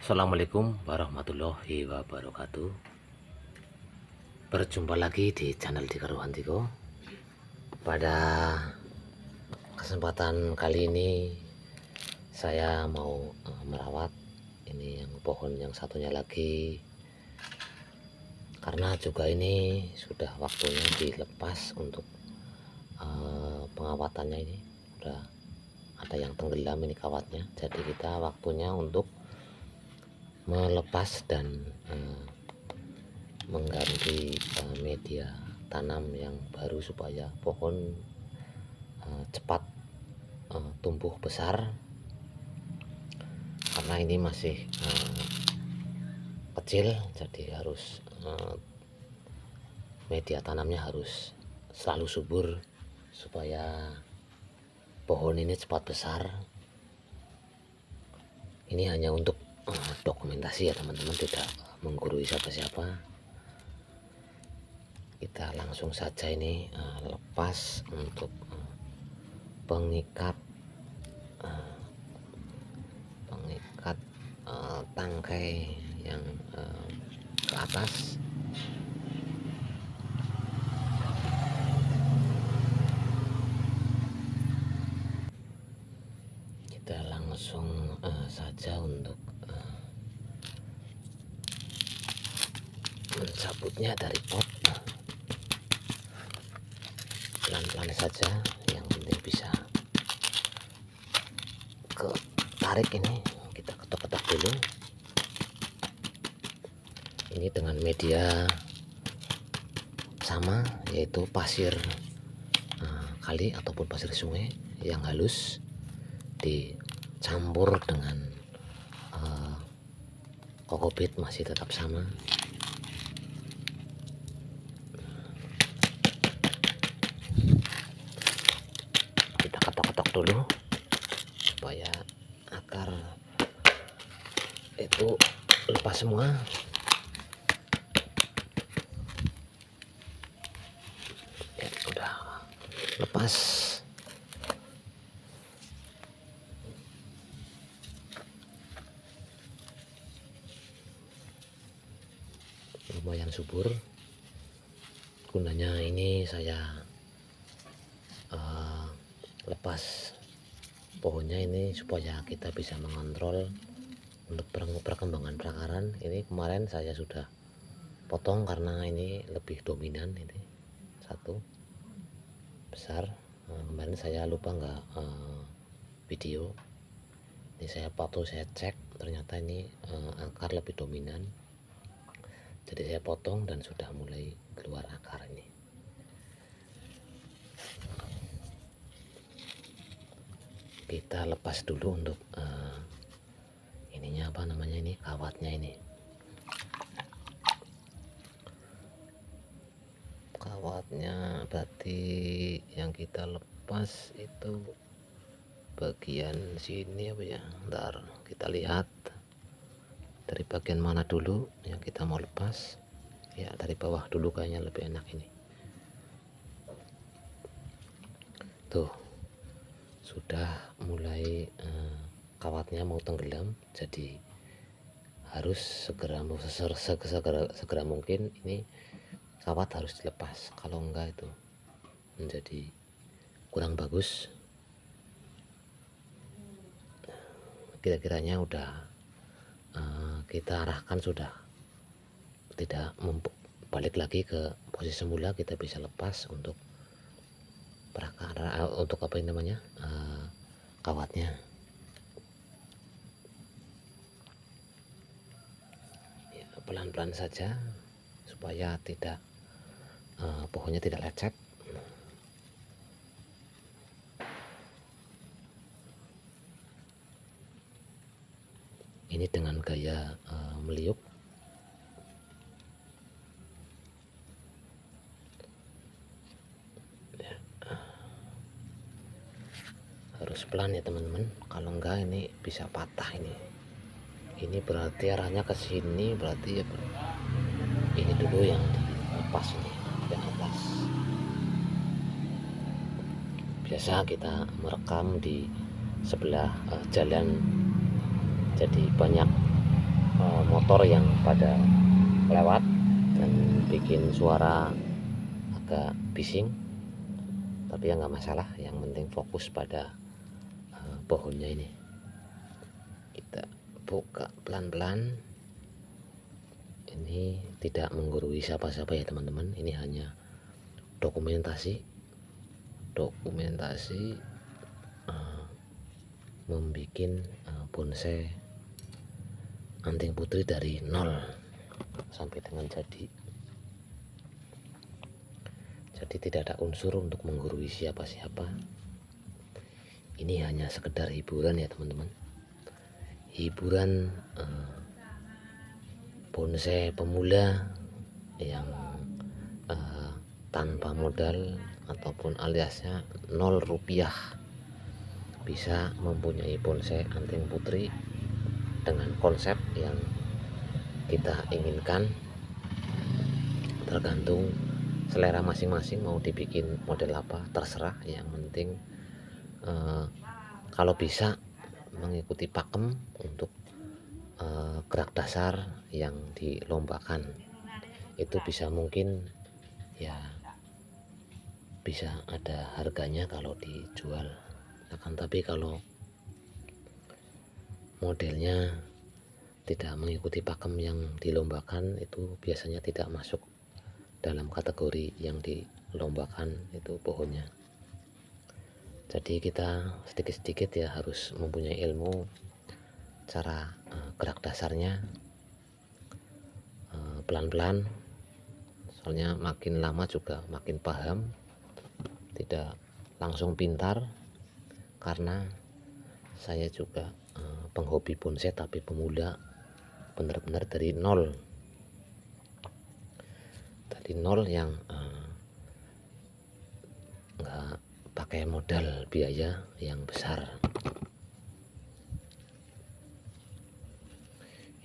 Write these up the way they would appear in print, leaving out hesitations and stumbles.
Assalamualaikum warahmatullahi wabarakatuh. Berjumpa lagi di channel Dikaruhantiko. Pada kesempatan kali ini saya mau merawat ini yang pohon yang satunya lagi, karena juga ini sudah waktunya dilepas untuk pengawatannya. Ini udah ada yang tenggelam ini kawatnya, jadi kita waktunya untuk melepas dan mengganti media tanam yang baru supaya pohon cepat tumbuh besar, karena ini masih kecil, jadi harus media tanamnya harus selalu subur supaya pohon ini cepat besar. Ini hanya untuk dokumentasi ya teman-teman, tidak menggurui siapa-siapa. Kita langsung saja ini lepas untuk pengikat tangkai yang ke atas. Kita langsung saja untuk mencabutnya dari pot. Pelan-pelan saja, yang penting bisa ke tarik. Ini kita ketok-ketok dulu. Ini dengan media sama, yaitu pasir kali ataupun pasir sungai yang halus, dicampur dengan kokopit masih tetap sama. Kita ketok-ketok dulu supaya akar itu lepas semua. Ya, udah lepas. Lumayan subur. Gunanya ini saya lepas pohonnya ini supaya kita bisa mengontrol untuk perkembangan perakaran. Ini kemarin saya sudah potong karena ini lebih dominan. Ini satu besar, kemarin saya lupa nggak video. Ini saya potong, saya cek, ternyata ini akar lebih dominan, jadi saya potong dan sudah mulai keluar akar. Ini kita lepas dulu untuk ininya, apa namanya, ini kawatnya. Ini kawatnya berarti yang kita lepas itu bagian sini apa ya, ntar kita lihat dari bagian mana dulu yang kita mau lepas. Ya, dari bawah dulu kayaknya lebih enak. Ini tuh sudah mulai kawatnya mau tenggelam, jadi harus segera mungkin ini kawat harus dilepas, kalau enggak itu menjadi kurang bagus. Kira-kiranya udah kita arahkan, sudah tidak balik lagi ke posisi semula, kita bisa lepas untuk untuk apa ini namanya, kawatnya. Ya, pelan-pelan saja supaya tidak pohonnya tidak lecet. Ini dengan gaya meliuk. Ya, harus pelan ya teman-teman, kalau enggak ini bisa patah. Ini berarti arahnya ke sini, berarti ya ini dulu yang dilepas, ini ke atas. Biasa kita merekam di sebelah jalan, jadi banyak motor yang pada lewat dan bikin suara agak bising, tapi ya nggak masalah, yang penting fokus pada pohonnya ini. Kita buka pelan-pelan. Ini tidak menggurui siapa-siapa ya teman-teman, ini hanya dokumentasi membuat bonsai anting putri dari nol sampai dengan jadi tidak ada unsur untuk menggurui siapa-siapa. Ini hanya sekedar hiburan ya teman-teman, hiburan bonsai pemula yang tanpa modal ataupun aliasnya 0 rupiah bisa mempunyai bonsai anting putri dengan konsep yang kita inginkan. Tergantung selera masing-masing mau dibikin model apa, terserah. Yang penting kalau bisa mengikuti pakem untuk gerak dasar yang dilombakan, itu bisa mungkin ya bisa ada harganya kalau dijual. Akan tapi kalau modelnya tidak mengikuti pakem yang dilombakan, itu biasanya tidak masuk dalam kategori yang dilombakan itu pohonnya. Jadi kita sedikit-sedikit ya harus mempunyai ilmu cara gerak dasarnya, pelan-pelan, soalnya makin lama juga makin paham, tidak langsung pintar. Karena saya juga penghobi bonsai tapi pemula, benar-benar dari nol yang nggak pakai modal biaya yang besar.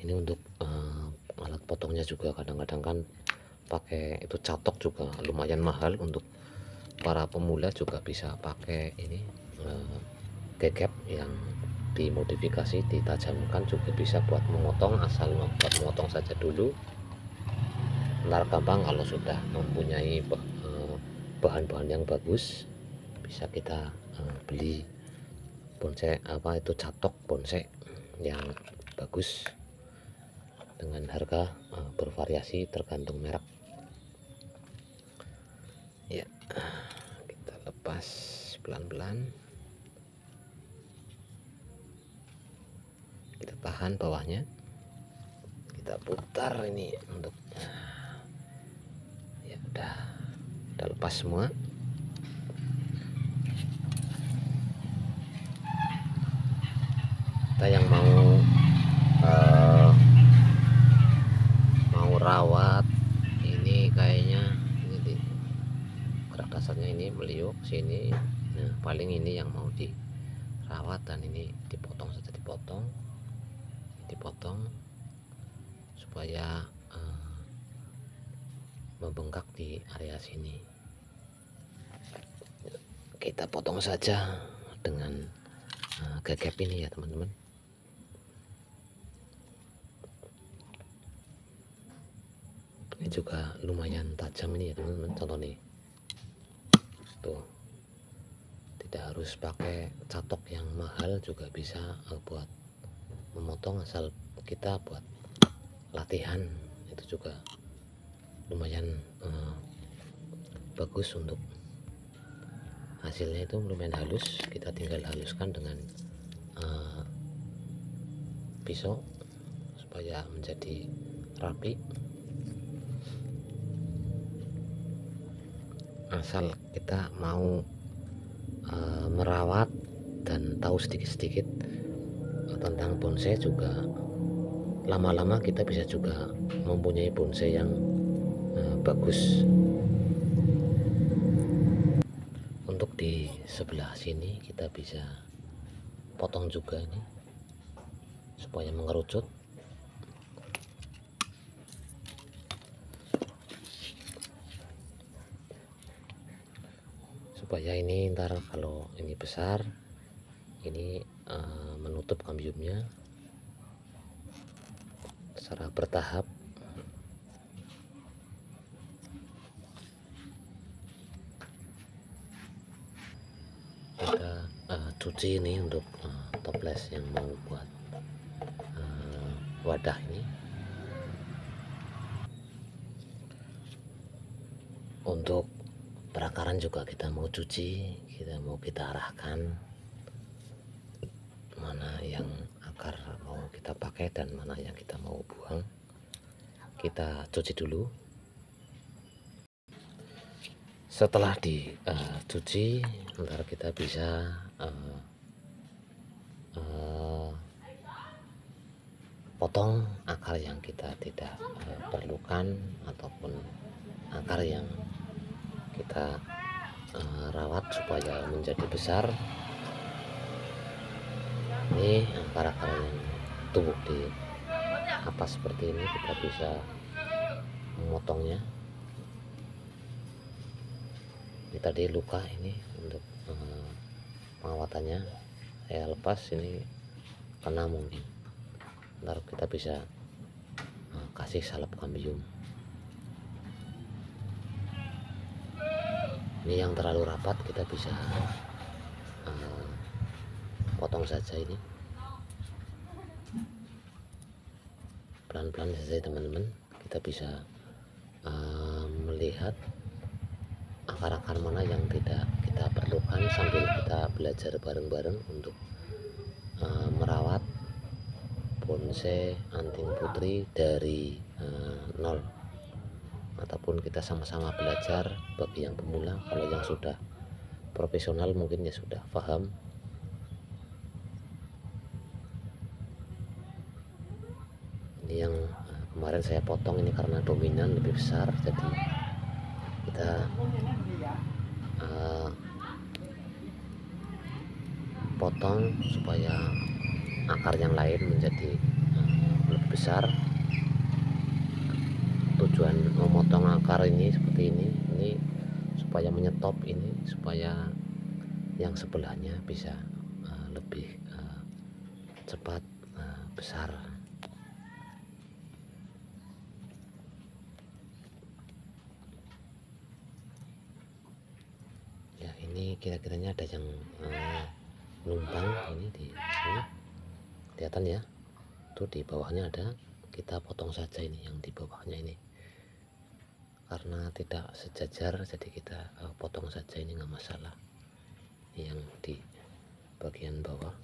Ini untuk alat potongnya juga kadang-kadang kan pakai itu catok juga lumayan mahal. Untuk para pemula juga bisa pakai ini gegap yang dimodifikasi, ditajamkan, juga bisa buat memotong, asal buat memotong saja dulu. Ntar gampang kalau sudah mempunyai bahan-bahan yang bagus, bisa kita beli bonsai itu catok bonsai yang bagus dengan harga bervariasi tergantung merek ya. Kita lepas pelan-pelan, kita tahan bawahnya, kita putar ini untuk ya udah lepas semua. Kita yang mau rawat ini kayaknya ini di gerak dasarnya ini meliuk sini. Nah, paling ini yang mau dirawat, dan ini dipotong saja, dipotong supaya membengkak di area sini. Kita potong saja dengan gegap ini ya teman-teman. Ini juga lumayan tajam ini ya teman-teman, contoh nih tuh, tidak harus pakai catok yang mahal juga bisa buat memotong, asal kita buat latihan itu juga lumayan bagus. Untuk hasilnya itu lumayan halus, kita tinggal haluskan dengan pisau supaya menjadi rapi. Asal kita mau merawat dan tahu sedikit-sedikit tentang bonsai, juga lama-lama kita bisa juga mempunyai bonsai yang bagus. Untuk di sebelah sini kita bisa potong juga ini supaya mengerucut. Supaya ini ntar kalau ini besar, ini menutup kambiumnya, secara bertahap. Kita cuci ini untuk toples yang mau buat wadah ini. Untuk perakaran juga kita mau cuci, kita arahkan mana yang akar mau kita pakai dan mana yang kita mau buang. Kita cuci dulu. Setelah dicuci, ntar kita bisa potong akar yang kita tidak perlukan ataupun akar yang kita rawat supaya menjadi besar. Ini akar-akar yang tumbuh di atas seperti ini, kita bisa memotongnya. Ini tadi luka ini untuk pengawatannya saya lepas, ini kena mungkin, ntar kita bisa kasih salep kambium. Ini yang terlalu rapat kita bisa potong saja, ini pelan-pelan saja teman-teman. Kita bisa melihat akar-akar mana yang tidak kita perlukan sambil kita belajar bareng-bareng untuk merawat bonsai anting putri dari nol, ataupun kita sama-sama belajar. Bagi yang pemula, kalau yang sudah profesional mungkin ya sudah paham. Ini yang kemarin saya potong ini karena dominan lebih besar, jadi kita potong supaya akar yang lain menjadi lebih besar. Tujuan memotong akar ini seperti ini supaya menyetop ini, supaya yang sebelahnya bisa lebih cepat besar. Ya, ini kira-kiranya ada yang numpang ini di sini, kelihatan ya, tuh di bawahnya ada. Kita potong saja ini yang di bawahnya ini, karena tidak sejajar jadi kita potong saja, ini nggak masalah. Yang di bagian bawah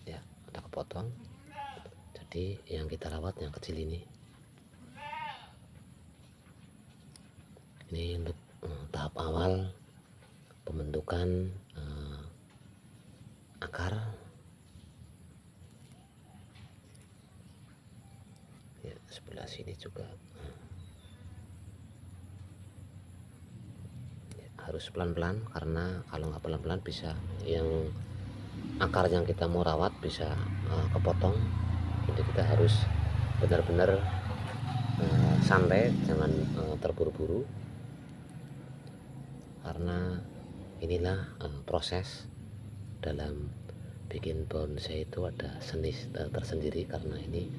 ya ada kepotong, jadi yang kita rawat yang kecil ini untuk tahap awal pembentukan akar. Ya, sebelah sini juga ya, harus pelan-pelan, karena kalau nggak pelan-pelan bisa yang akar yang kita mau rawat bisa kepotong. Jadi kita harus benar-benar santai, jangan terburu-buru, karena inilah proses dalam bikin bonsai itu ada seni tersendiri. Karena ini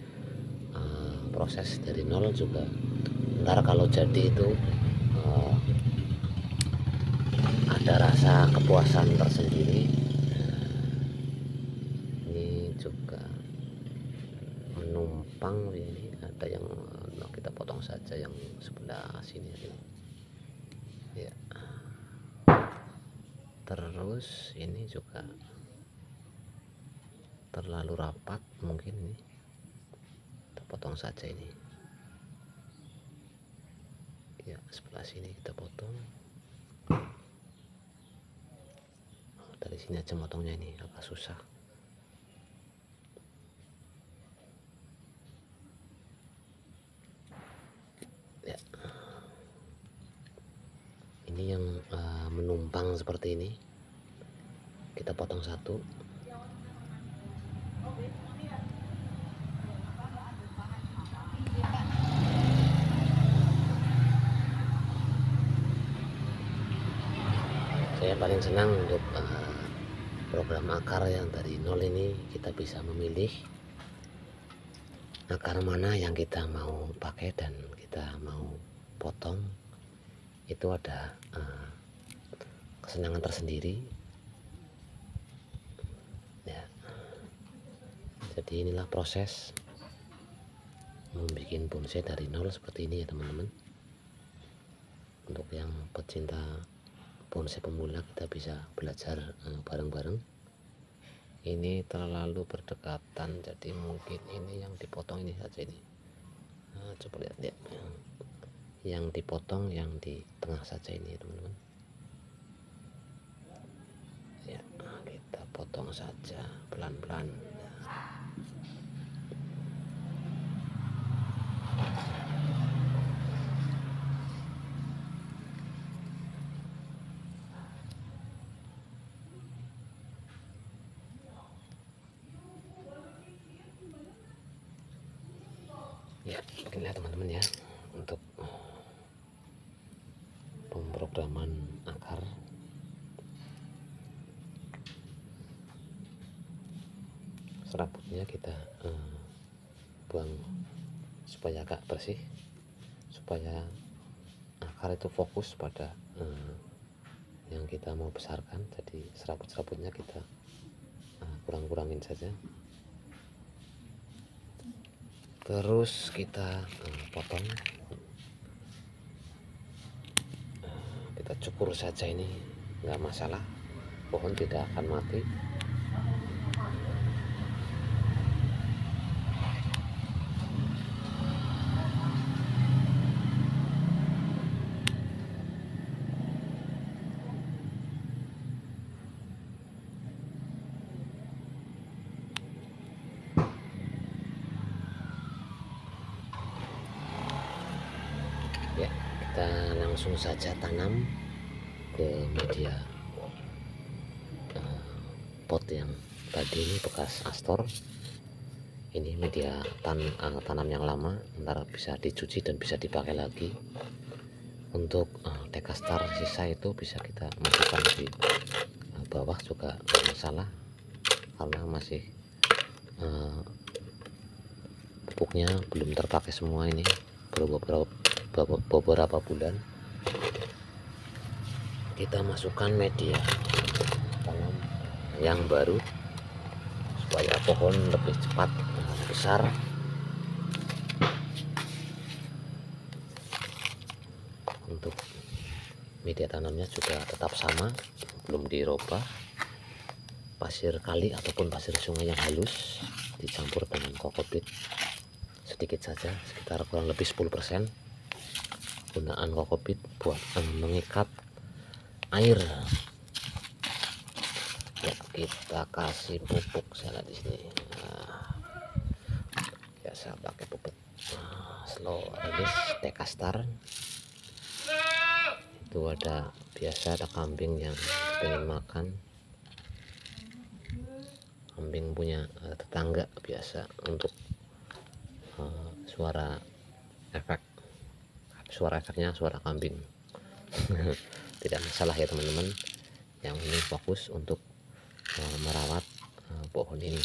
proses dari nol juga, ntar kalau jadi itu ada rasa kepuasan tersendiri. Ini juga menumpang, ini ada yang kita potong saja yang sebelah sini ini ya. Terus ini juga terlalu rapat mungkin, ini kita potong saja ini ya. Sebelah sini kita potong, dari sini aja motongnya, ini agak susah ya. Ini yang menumpang seperti ini kita potong satu. Saya paling senang untuk program akar yang dari nol ini, kita bisa memilih akar mana yang kita mau pakai dan kita mau potong, itu ada kesenangan tersendiri ya. Jadi inilah proses membuat bonsai dari nol seperti ini ya teman-teman. Untuk yang pecinta bonsai pemula, kita bisa belajar bareng-bareng. Ini terlalu berdekatan, jadi mungkin ini yang dipotong ini saja ini. Nah, coba lihat ya, yang dipotong yang di tengah saja ini ya teman-teman ya. Kita potong saja pelan-pelan. Ya, beginilah teman-teman ya, untuk pemrograman akar. Serabutnya kita buang supaya agak bersih, supaya akar itu fokus pada yang kita mau besarkan. Jadi serabut-serabutnya kita kurang-kurangin saja. Terus kita potong, kita cukur saja, ini nggak masalah, pohon tidak akan mati. Ya, kita langsung saja tanam ke media pot yang tadi ini bekas astor. Ini media tanam yang lama, ntar bisa dicuci dan bisa dipakai lagi. Untuk dekastar sisa itu bisa kita masukkan di bawah juga nggak masalah, karena masih pupuknya belum terpakai semua, ini beberapa bulan. Kita masukkan media tanam yang baru supaya pohon lebih cepat besar. Untuk media tanamnya juga tetap sama, belum dirubah. Pasir kali ataupun pasir sungai yang halus dicampur dengan kokopit sedikit saja, sekitar kurang lebih 10%. Gunaan kokopit buat mengikat air. Ya, kita kasih pupuk saya di sini. Biasa pakai pupuk slow release dekastar. Itu ada biasa ada kambing yang pengen makan, kambing punya tetangga biasa, untuk suara efeknya suara kambing. Tidak masalah ya teman-teman, yang ini fokus untuk merawat pohon ini.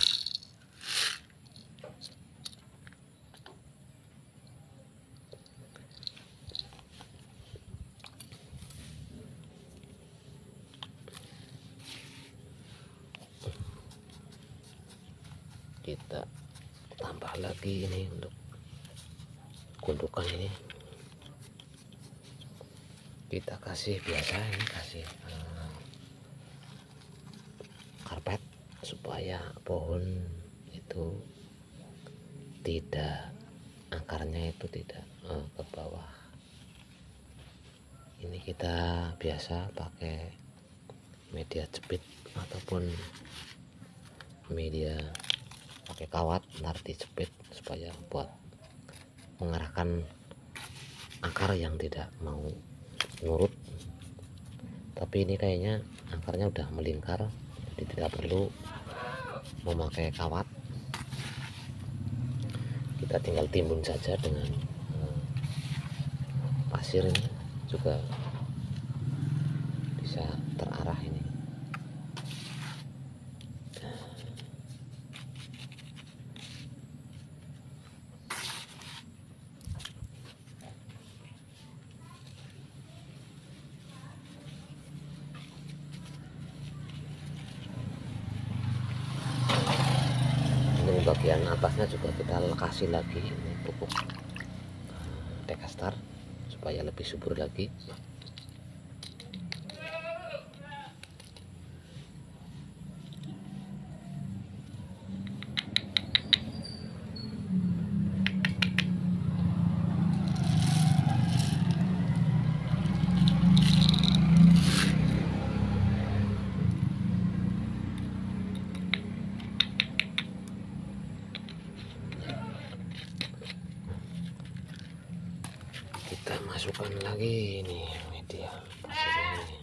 Kita tambah lagi ini untuk gundukan ini, kita kasih biasa ini, kasih karpet supaya pohon itu tidak, akarnya itu tidak ke bawah. Ini kita biasa pakai media jepit ataupun media pakai kawat, ntar dijepit supaya buat mengarahkan akar yang tidak mau nurut. Tapi ini kayaknya akarnya udah melingkar, jadi tidak perlu memakai kawat. Kita tinggal timbun saja dengan pasir, ini juga bisa terarah ini. atasnya juga kita kasih lagi ini pupuk Dekastar supaya lebih subur lagi. Kita masukkan lagi ini media pasirnya ini.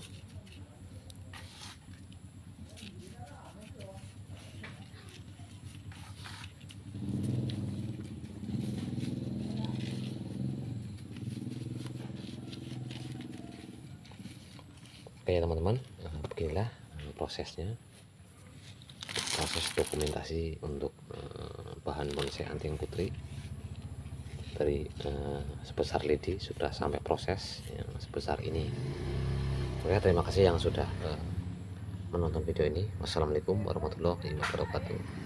Oke teman-teman, beginilah prosesnya, proses dokumentasi untuk bahan bonsai anting putri dari sebesar lidi sudah sampai proses yang sebesar ini. Oke, terima kasih yang sudah menonton video ini. Wassalamualaikum warahmatullahi wabarakatuh.